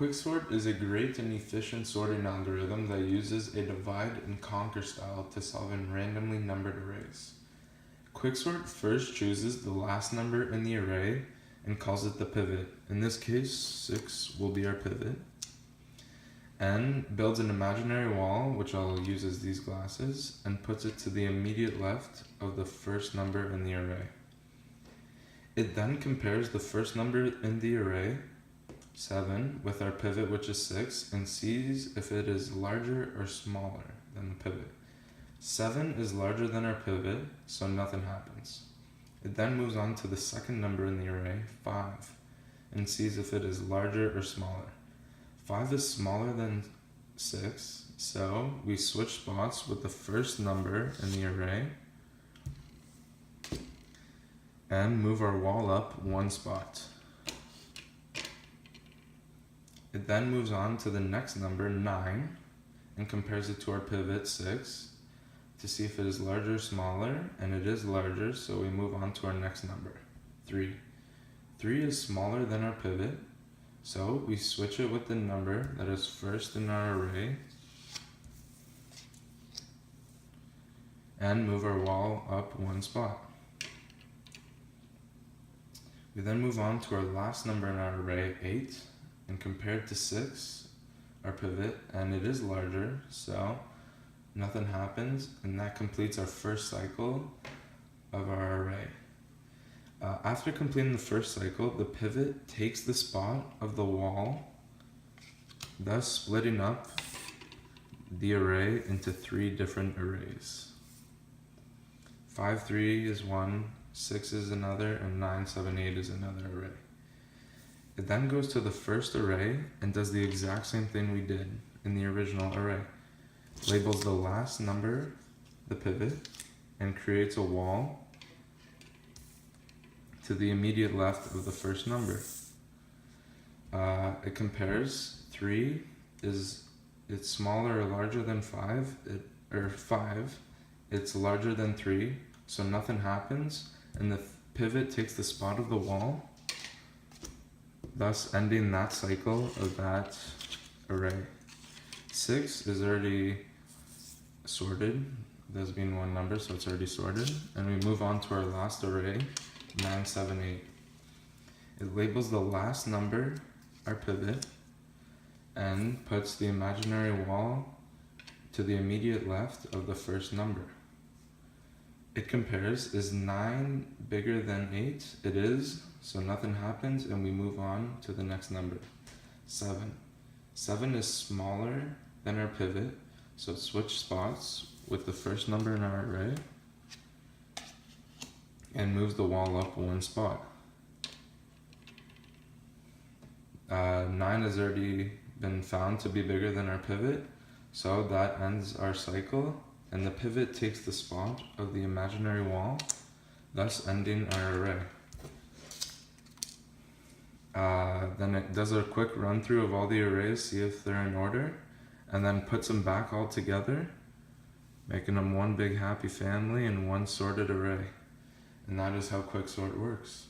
Quicksort is a great and efficient sorting algorithm that uses a divide and conquer style to solve in randomly numbered arrays. Quicksort first chooses the last number in the array and calls it the pivot. In this case, 6 will be our pivot. And builds an imaginary wall, which I'll use as these glasses, and puts it to the immediate left of the first number in the array. It then compares the first number in the array, 7, with our pivot, which is 6, and sees if it is larger or smaller than the pivot. 7 is larger than our pivot, so nothing happens. It then moves on to the second number in the array, 5, and sees if it is larger or smaller. 5 is smaller than 6, so we switch spots with the first number in the array and move our wall up one spot. It then moves on to the next number, 9, and compares it to our pivot, 6, to see if it is larger or smaller, and it is larger, so we move on to our next number, 3. 3 is smaller than our pivot, so we switch it with the number that is first in our array and move our wall up one spot. We then move on to our last number in our array, 8, and compare it to 6, our pivot, and it is larger, so nothing happens, and that completes our first cycle of our array. After completing the first cycle, the pivot takes the spot of the wall, thus splitting up the array into 3 different arrays. 5, 3 is one, 6 is another, and 9, 7, 8 is another array. It then goes to the first array and does the exact same thing we did in the original array. Labels the last number, the pivot, and creates a wall to the immediate left of the first number. It compares 3 it's smaller or larger than 5, 5, it's larger than 3, so nothing happens, and the pivot takes the spot of the wall, thus ending that cycle of that array. 6 is already sorted, there's being one number, so it's already sorted, and we move on to our last array, 9, 7, 8. It labels the last number, our pivot, and puts the imaginary wall to the immediate left of the first number. It compares, is 9 bigger than 8? It is, so nothing happens, and we move on to the next number, 7. 7 is smaller than our pivot, so switch spots with the first number in our array and moves the wall up one spot. 9 has already been found to be bigger than our pivot, so that ends our cycle, and the pivot takes the spot of the imaginary wall, thus ending our array. Then it does a quick run through of all the arrays, see if they're in order, and then puts them back all together, making them one big happy family and one sorted array. And that is how Quicksort works.